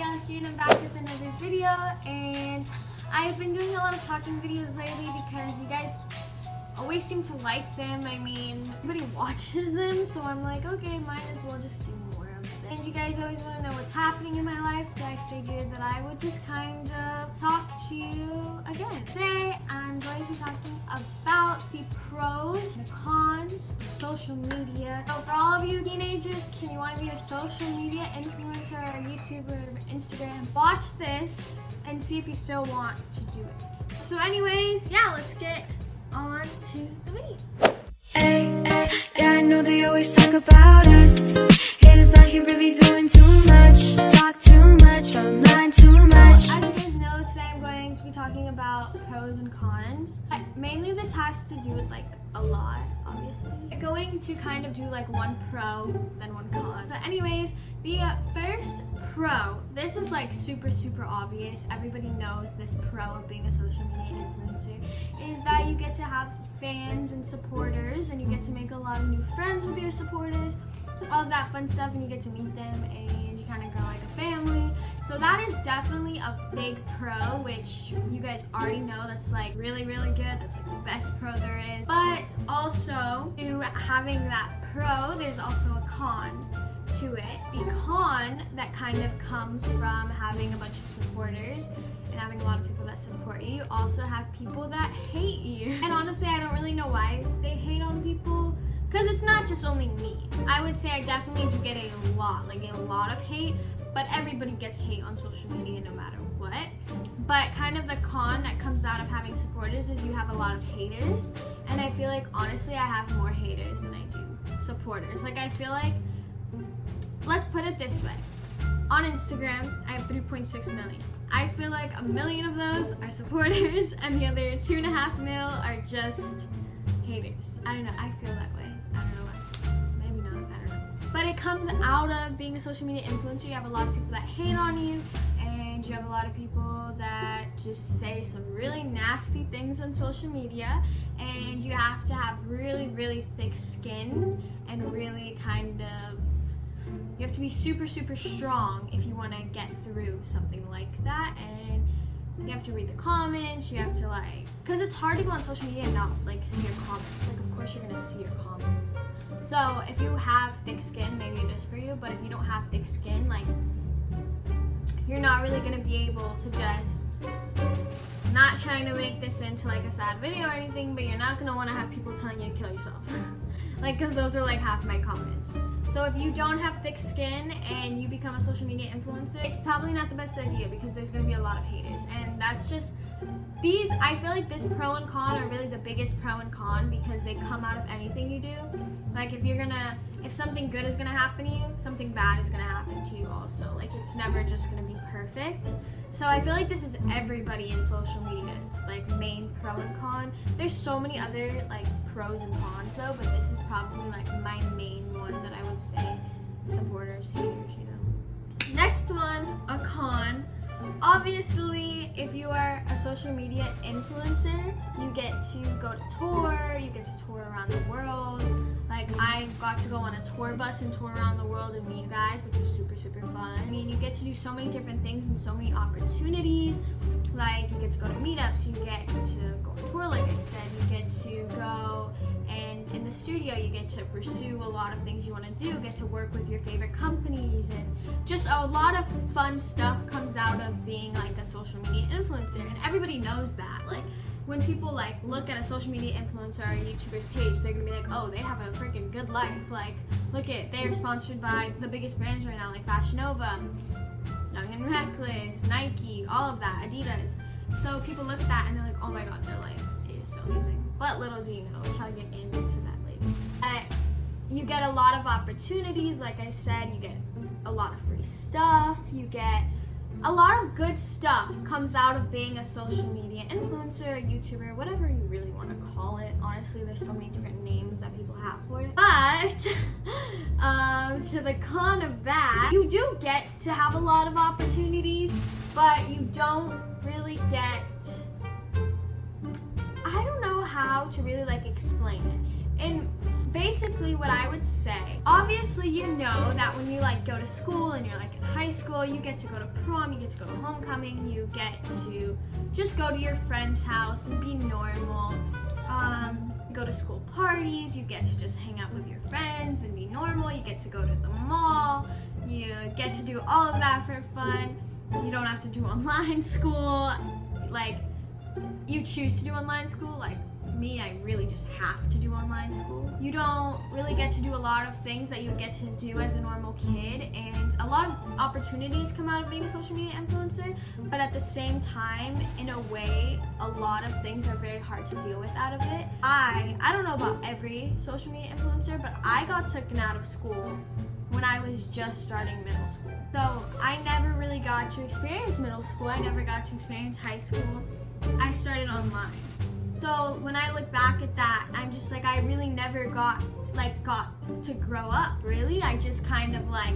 Danielle here, and I'm back with another video. And I've been doing a lot of talking videos lately because you guys always seem to like them. I mean, everybody watches them, so I'm like, okay, might as well just do more of them. And you guys always want to know what's happening in my life, so I figured that I would just kind of talk to you again. Today, I'm going to be talking about the pros, the cons of social media. So for all of you teenagers, can you want to be a social media influencer or a YouTuber or Instagram? Watch this and see if you still want to do it. So anyways, yeah, let's get on to the video. Hey, yeah, I know they always talk about us. Haters out here really doing too much. Talk too much, online too much. So, as you guys know, today I'm going to be talking about pros and cons. Mainly this has to do with like a lot, obviously. I'm going to kind of do like one pro, then one con. So anyways, the first pro, this is like super obvious. Everybody knows this pro of being a social media influencer, is that you get to have fans and supporters, and you get to make a lot of new friends with your supporters, all of that fun stuff, and you get to meet them and you kind of grow like a family. So that is definitely a big pro, which you guys already know. That's like really good. That's like the best pro there is. But also to having that pro, there's also a con to it. The con that kind of comes from having a bunch of supporters and having a lot of people that support you, you also have people that hate you. And honestly, I don't really know why they hate on people, because it's not just only me. I would say I definitely do get a lot of hate, but everybody gets hate on social media no matter what. But kind of the con that comes out of having supporters is you have a lot of haters, and I feel like honestly I have more haters than I do supporters. Like I feel like, let's put it this way. On Instagram, I have 3.6 million. I feel like 1 million of those are supporters and the other 2.5 mil are just haters. I don't know, I feel that way. I don't know why. Maybe not, I don't know. But it comes out of being a social media influencer. You have a lot of people that hate on you, and you have a lot of people that just say some really nasty things on social media, and you have to have really thick skin and really kind of, you have to be super strong if you want to get through something like that. And you have to read the comments, you have to like, because it's hard to go on social media and not like see your comments. Like of course you're gonna see your comments. So if you have thick skin, maybe it is for you, but if you don't have thick skin, like you're not really gonna be able to just, not trying to make this into like a sad video or anything, but you're not gonna want to have people telling you to kill yourself. Like, because those are like half my comments. So if you don't have thick skin and you become a social media influencer, it's probably not the best idea, because there's gonna be a lot of haters. And that's just, these, I feel like this pro and con are really the biggest pro and con, because they come out of anything you do. Like if something good is gonna happen to you, something bad is gonna happen to you also. Like it's never just gonna be perfect. So I feel like this is everybody in social media's like main pro and con. There's so many other like pros and cons though, but this is probably like my main one that I would say, supporters, haters, you know. Next one, a con. Obviously, if you are a social media influencer, you get to go to tour, you get to tour around the world. Like I got to go on a tour bus and tour around the world and meet you guys, which was super fun. I mean, you get to do so many different things and so many opportunities. Like you get to go to meetups, you get to go on tour, like I said, you get to go and in the studio you get to pursue a lot of things you want to do, get to work with your favorite companies, and just a lot of fun stuff comes out of being like a social media influencer, and everybody knows that. Like when people like look at a social media influencer or a YouTuber's page, they're gonna be like, oh, they have a freaking good life. Like look at, they're sponsored by the biggest brands right now, like Fashion Nova, Young & Reckless, Nike, all of that, Adidas. So people look at that and they're like, oh my god, their life is so amazing. But little do you know, which I'll get into that later. You get a lot of opportunities, like I said, you get a lot of free stuff, you get a lot of good stuff comes out of being a social media influencer, a YouTuber, whatever you really want to call it. Honestly, there's so many different names that people have for it. But to the con of that, you do get to have a lot of opportunities, but you don't really get, I don't know how to really like explain it. And basically what I would say, obviously you know that when you like go to school and you're like in high school, you get to go to prom, you get to go to homecoming, you get to just go to your friend's house and be normal. Go to school parties, you get to just hang out with your friends and be normal, you get to go to the mall, you get to do all of that for fun. You don't have to do online school. Like, you choose to do online school, like me, I really just have to do online school. You don't really get to do a lot of things that you get to do as a normal kid, and a lot of opportunities come out of being a social media influencer, but at the same time, in a way, a lot of things are very hard to deal with out of it. I don't know about every social media influencer, but I got taken out of school when I was just starting middle school. So I never really got to experience middle school, I never got to experience high school. I started online. So when I look back at that, I'm just like, I really never got to grow up, really. I just kind of like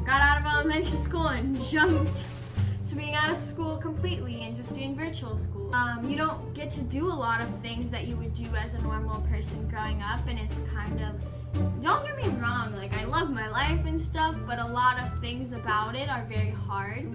got out of elementary school and jumped to being out of school completely and just doing virtual school. You don't get to do a lot of things that you would do as a normal person growing up, and it's kind of, don't get me wrong, like I love my life and stuff, but a lot of things about it are very hard.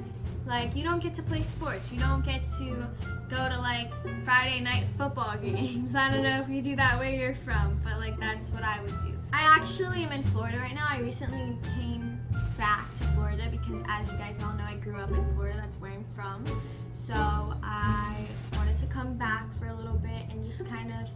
Like, you don't get to play sports, you don't get to go to like Friday night football games. I don't know if you do that where you're from, but like that's what I would do. I actually am in Florida right now. I recently came back to Florida because, as you guys all know, I grew up in Florida, that's where I'm from. So I wanted to come back for a little bit and just kind of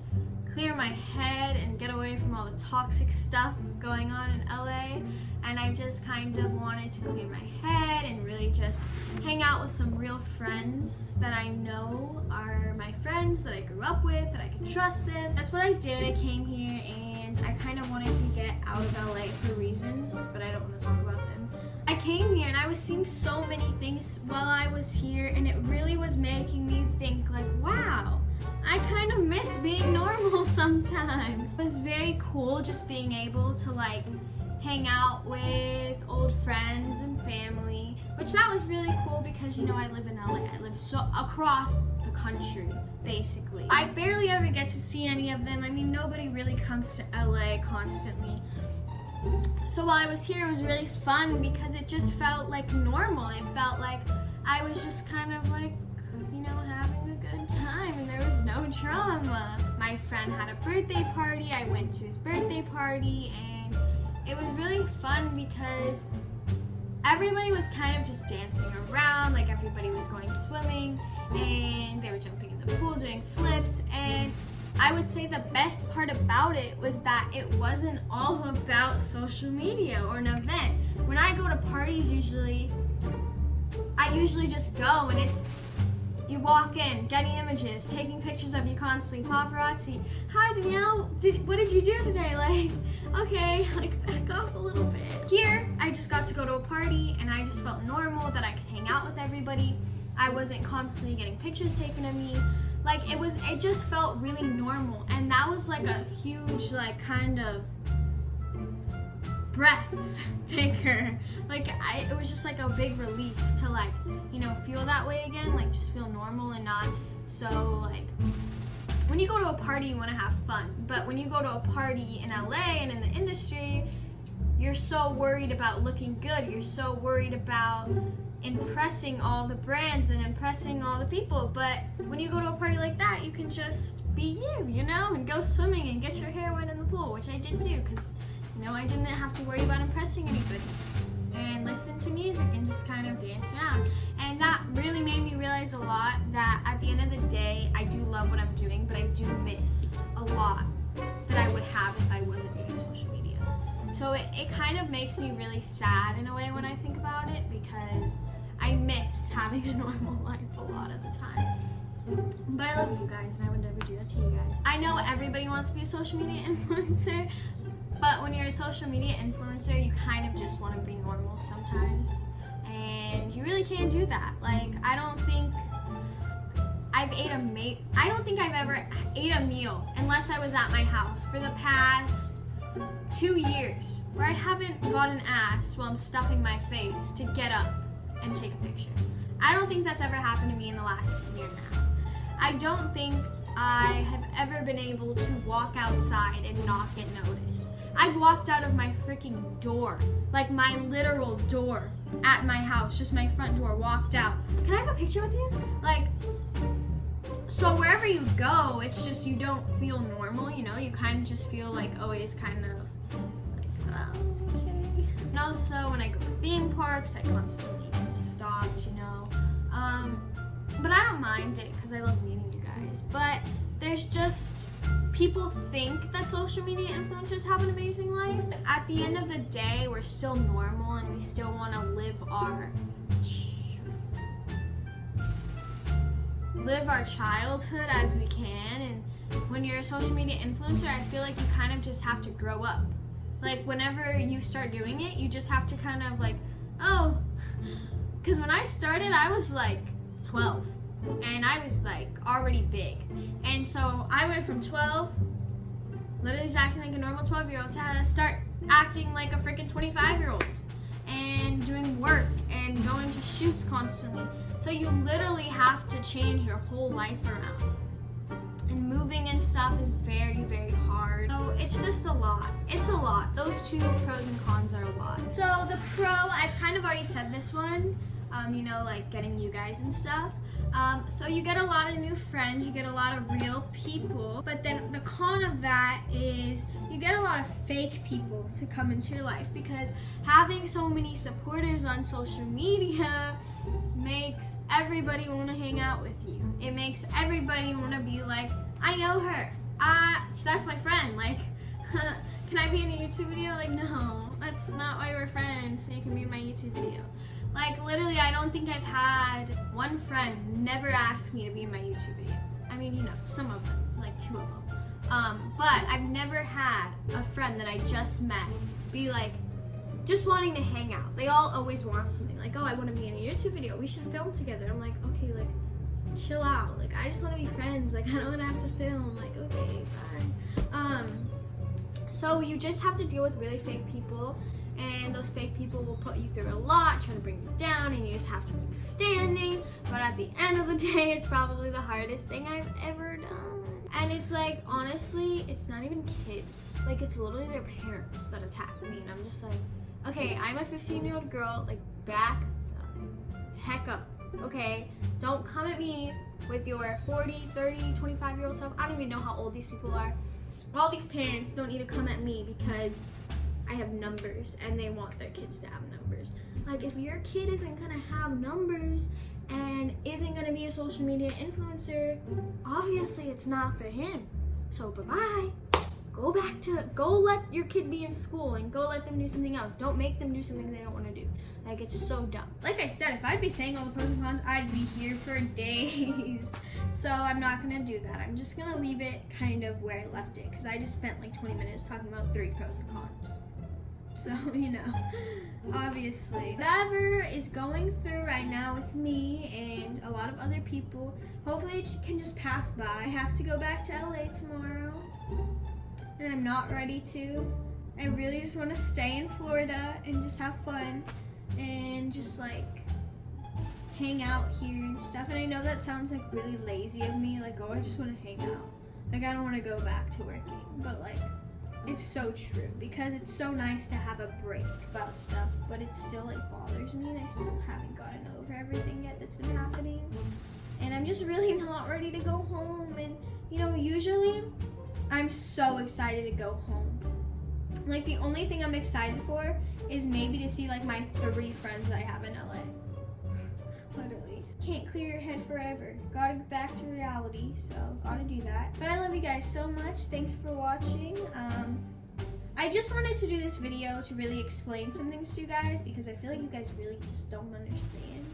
clear my head and get away from all the toxic stuff going on in LA, and I just kind of wanted to clear my head and really just hang out with some real friends that I know are my friends, that I grew up with, that I can trust them. That's what I did. I came here and I kind of wanted to get out of LA for reasons, but I don't want to talk about them. I came here and I was seeing so many things while I was here, and it really was making me think like, wow, I kind of miss being normal sometimes. It was very cool just being able to like hang out with old friends and family, which that was really cool because, you know, I live in LA. I live so across the country, basically. I barely ever get to see any of them. I mean, nobody really comes to LA constantly. So while I was here, it was really fun because it just felt like normal. It felt like I was just kind of like, you know, having a good time and there was no drama. My friend had a birthday party. I went to his birthday party and it was really fun because everybody was kind of just dancing around, like everybody was going swimming and they were jumping in the pool, doing flips, and I would say the best part about it was that it wasn't all about social media or an event. When I go to parties I usually just go and it's, you walk in, getting images, taking pictures of you constantly, paparazzi. Hi Danielle, what did you do today? Like, okay, like back off a little bit. Here, I just got to go to a party and I just felt normal that I could hang out with everybody. I wasn't constantly getting pictures taken of me. Like it just felt really normal, and that was like a huge like kind of breath taker. Like it was just like a big relief to like, you know, feel that way again, like just feel normal and not so like, when you go to a party you want to have fun, but when you go to a party in LA and in the industry, you're so worried about looking good, you're so worried about impressing all the brands and impressing all the people. But when you go to a party like that, you can just be you know, and go swimming and get your hair wet in the pool, which I did do because, you know, I didn't have to worry about impressing anybody, and listen to music and just kind of dance around. And that really made me realize a lot that at the end of the day, I do love what I'm doing, but I do miss a lot that I would have if I wasn't doing social media. So it kind of makes me really sad in a way when I think about it, because I miss having a normal life a lot of the time. But I love you guys and I would never do that to you guys. I know everybody wants to be a social media influencer, but when you're a social media influencer, you kind of just want to be normal sometimes. And you really can't do that. Like, I don't think I've ever ate a meal unless I was at my house for the past 2 years, where I haven't gotten asked while I'm stuffing my face to get up and take a picture. I don't think that's ever happened to me in the last year now. I don't think I have ever been able to walk outside and not get noticed. I've walked out of my freaking door, like my literal door at my house, just my front door, walked out. Can I have a picture with you? Like, so wherever you go, it's just you don't feel normal, you know? You kind of just feel like always kind of like, oh, okay. And also when I go to theme parks, I constantly get stopped, you know? But I don't mind it because I love meeting you guys. But there's just, people think that social media influencers have an amazing life. At the end of the day, we're still normal and we still want to live our childhood as we can. And when you're a social media influencer, I feel like you kind of just have to grow up. Like whenever you start doing it, you just have to kind of like, oh, because when I started, I was like 12 and I was like already big. And so I went from 12, literally just acting like a normal 12-year-old, to start acting like a freaking 25-year-old and doing work and going to shoots constantly. So you literally have to change your whole life around. And moving and stuff is very, very hard. So it's just a lot. It's a lot. Those two pros and cons are a lot. So the pro, I've kind of already said this one, you know, like getting you guys and stuff. So you get a lot of new friends, you get a lot of real people, but then the con of that is you get a lot of fake people to come into your life, because having so many supporters on social media makes everybody want to hang out with you. It makes everybody want to be like, I know her, that's my friend, like, can I be in a YouTube video? Like, no, that's not why we're friends, so you can be in my YouTube video. Like, literally, I don't think I've had one friend never ask me to be in my YouTube video. I mean, you know, some of them, like 2 of them. But I've never had a friend that I just met be like, just wanting to hang out. They all always want something. Like, oh, I want to be in a YouTube video. We should film together. I'm like, okay, like, chill out. Like, I just want to be friends. Like, I don't want to have to film. Like, okay, fine. So you just have to deal with really fake people. And those fake people will put you through a lot, trying to bring you down, and you just have to keep standing. But at the end of the day, it's probably the hardest thing I've ever done. And it's like, honestly, it's not even kids. Like, it's literally their parents that attack me. And I'm just like, okay, I'm a 15-year-old girl, like, back the heck up, okay? Don't come at me with your 40, 30, 25-year-old self. I don't even know how old these people are. All these parents don't need to come at me because I have numbers and they want their kids to have numbers. Like, if your kid isn't gonna have numbers and isn't gonna be a social media influencer, obviously it's not for him. So bye-bye. Go let your kid be in school and go let them do something else. Don't make them do something they don't want to do. Like, it's so dumb. Like I said, if I'd be saying all the pros and cons, I'd be here for days. So I'm not gonna do that. I'm just gonna leave it kind of where I left it, because I just spent like 20 minutes talking about 3 pros and cons. So, you know, obviously, whatever is going through right now with me and a lot of other people, hopefully it can just pass by. I have to go back to LA tomorrow, and I'm not ready to. I really just want to stay in Florida and just have fun and just like hang out here and stuff. And I know that sounds like really lazy of me, like, oh, I just want to hang out. Like, I don't want to go back to working, but like, it's so true, because it's so nice to have a break about stuff, but it still like bothers me, and I still haven't gotten over everything yet that's been happening. And I'm just really not ready to go home. And you know, usually I'm so excited to go home. Like, the only thing I'm excited for is maybe to see like my 3 friends I have in LA. Literally. Can't clear your head forever. Gotta get back to reality, so gotta do that. But I love you guys so much. Thanks for watching. I just wanted to do this video to really explain some things to you guys, because I feel like you guys really just don't understand.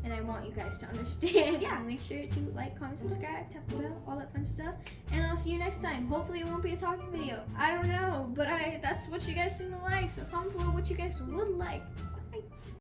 And I want you guys to understand. Yeah, make sure to like, comment, subscribe, tap the bell, all that fun stuff. And I'll see you next time. Hopefully it won't be a talking video. I don't know, but that's what you guys seem to like. So comment below what you guys would like.